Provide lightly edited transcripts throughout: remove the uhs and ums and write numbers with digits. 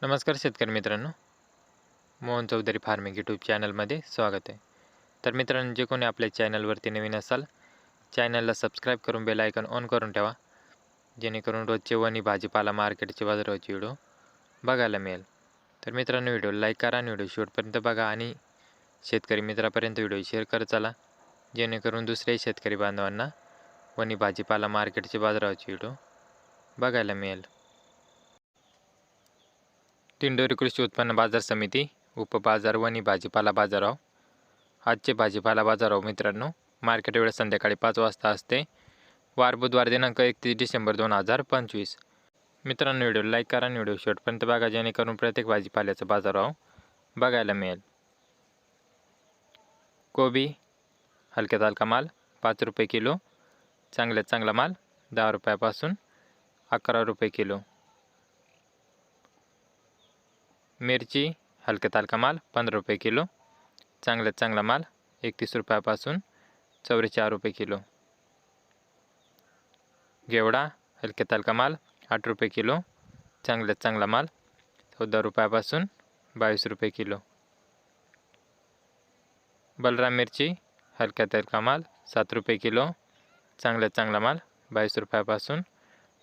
नमस्कार शेतकरी मित्रांनो, मोहन चौधरी फार्मिंग यूट्यूब चॅनलमध्ये स्वागत आहे. तर मित्रांनो, जे कोणी आपल्या चॅनलवरती नवीन असाल, चॅनलला सबस्क्राईब करून बेल आयकॉन ऑन करून ठेवा, जेणेकरून रोजचे वणी भाजीपाला मार्केटचे बाजाराचे व्हिडिओ बघायला मिळेल. तर मित्रांनो, व्हिडिओ लाईक करा आणि व्हिडिओ शेवटपर्यंत बघा आणि शेतकरी मित्रापर्यंत व्हिडिओ शेअर करत चला, जेणेकरून दुसऱ्याही शेतकरी बांधवांना वणी भाजीपाला मार्केटचे बाजाराचे व्हिडिओ बघायला मिळेल. दिंडोरी कृषी उत्पन्न बाजार समिती उपबाजार वणी भाजीपाला बाजाराव. आजचे भाजीपाला बाजाराव मित्रांनो, मार्केट वेळ संध्याकाळी 5 वाजता असते. वार बुधवार दिनांक 31 डिसेंबर 2025. मित्रांनो, व्हिडिओ लाईक करा आणि व्हिडिओ शेवटपर्यंत बघा, जेणेकरून प्रत्येक भाजीपाल्याचा बाजाराव बघायला मिळेल. कोबी हलक्यात हलका माल 5 रुपये किलो, चांगल्यात चांगला माल 10 रुपयापासून 11 रुपये किलो. मिरची हलक्यात हलका माल 15 रुपये किलो, चांगल्यात चांगला माल 31 रुपयापासून 44 रुपये किलो. घेवडा हलक्यात हलका माल 8 रुपये किलो, चांगल्यात चांगला माल 14 रुपयापासून 22 रुपये किलो. बलराम मिरची हलक्यात हलका माल 7 रुपये किलो, चांगल्यात चांगला माल 22 रुपयापासून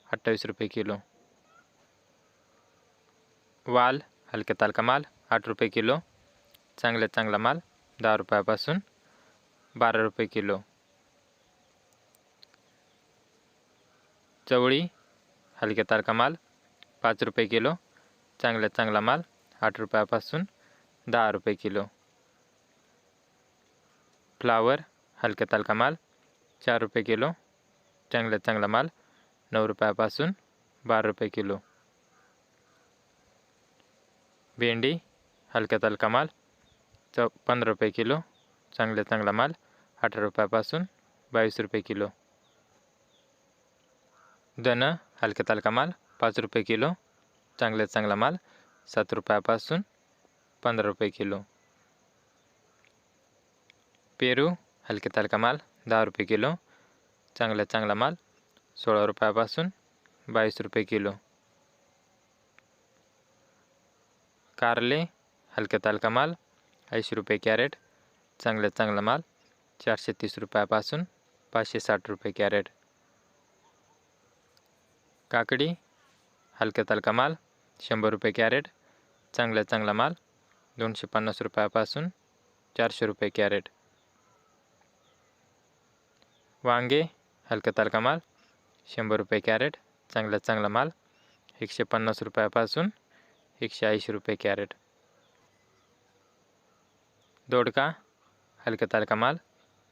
28 रुपये किलो. वाल हलक्यात हलका माल 8 रुपये किलो, चांगल्यात चांगला माल 10 रुपयापासून 12 रुपये किलो. चवळी हलक्यात हलका माल 5 रुपये किलो, चांगल्यात चांगला माल 8 रुपयापासून 10 रुपये किलो. फ्लावर हलक्यात हलका माल 4 रुपये किलो, चांगल्यात चांगला माल 9 रुपयापासून 12 रुपये किलो. भेंडी हलक्यात हलका माल 15 रुपये किलो, चांगल्यात चांगला माल 18 रुपयापासून 22 रुपये किलो. धन हलक्यात हलका माल 5 रुपये किलो, चांगल्यात चांगला माल 7 रुपयापासून 15 रुपये किलो. पेरू हलक्यात हलका माल 10 रुपये किलो, चांगल्यात चांगला माल 16 रुपयापासून 22 रुपये किलो. कारले हलक्यात हलका माल 80 रुपये कॅरेट, चांगल्यात चांगला माल 430 रुपयापासून 560 रुपये कॅरेट. काकडी हलक्यात हलका माल 100 रुपये कॅरेट, चांगल्यात चांगला माल 250 रुपयापासून 400 रुपये कॅरेट. वांगे हलक्यात हलका माल 100 रुपये कॅरेट, चांगल्यात चांगला माल 150 रुपयापासून 180 रुपये कॅरेट. दोडका हलक्यात हलका माल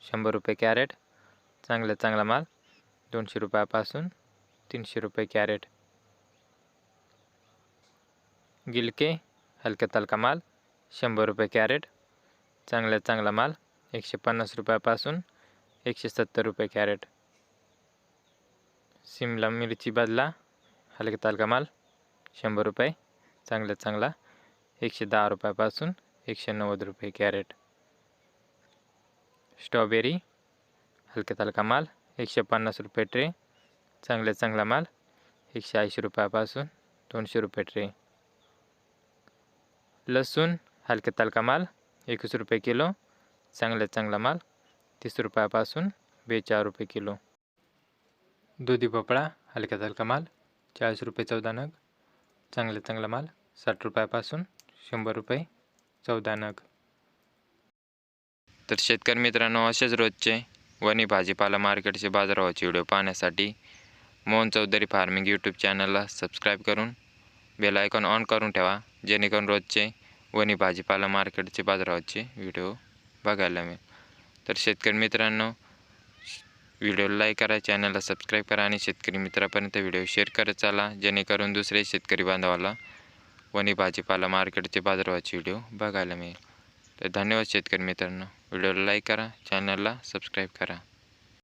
100 रुपये कॅरेट, चांगल्यात चांगला माल 200 रुपयापासून 300 रुपये कॅरेट. गिलके हलक्यात हलका माल 100 रुपये कॅरेट, चांगल्यात चांगला माल 150 रुपयापासून 170 रुपये कॅरेट. शिमला मिरची बदला हलक्यात हलका माल 100 रुपये, चांगल्यात चांगला 110 रुपयापासून 190 रुपये कॅरेट. स्ट्रॉबेरी हलक्यात हलका माल 150 रुपये ट्रे, चांगल्यात चांगला माल 180 रुपयापासून 200 रुपये ट्रे. लसूण हलक्यात हलका माल 21 रुपये किलो, चांगल्यात चांगला माल 30 रुपयापासून 42 रुपये किलो. दुधी भोपळा हलक्यात हलका माल 40 रुपये 14 नग, चांगल्यात चांगला माल 60 रुपयापासून 100 रुपये 14 नग. तर शेतकरी मित्रांनो, असेच रोजचे वणी भाजीपाला मार्केटचे बाजाराचे व्हिडिओ पाहण्यासाठी मोहन चौधरी फार्मिंग यूट्यूब चॅनलला सबस्क्राईब करून बेल आयकॉन ऑन करून ठेवा, जेणेकरून रोजचे वणी भाजीपाला मार्केटचे बाजाराचे व्हिडिओ बघायला मिळेल. तर शेतकरी मित्रांनो, व्हिडिओ लाईक करा, चॅनलला सबस्क्राईब करा आणि शेतकरी मित्रापर्यंत व्हिडिओ शेअर करत चला, जेणेकरून दुसरे शेतकरी बांधवाला वणी भाजीपाला मार्केटचे बाजाराचे व्हिडिओ बघायला मिळेल. तर धन्यवाद शेतकरी मित्रांनो. व्हिडिओला लाईक करा, चॅनलला सबस्क्राईब करा.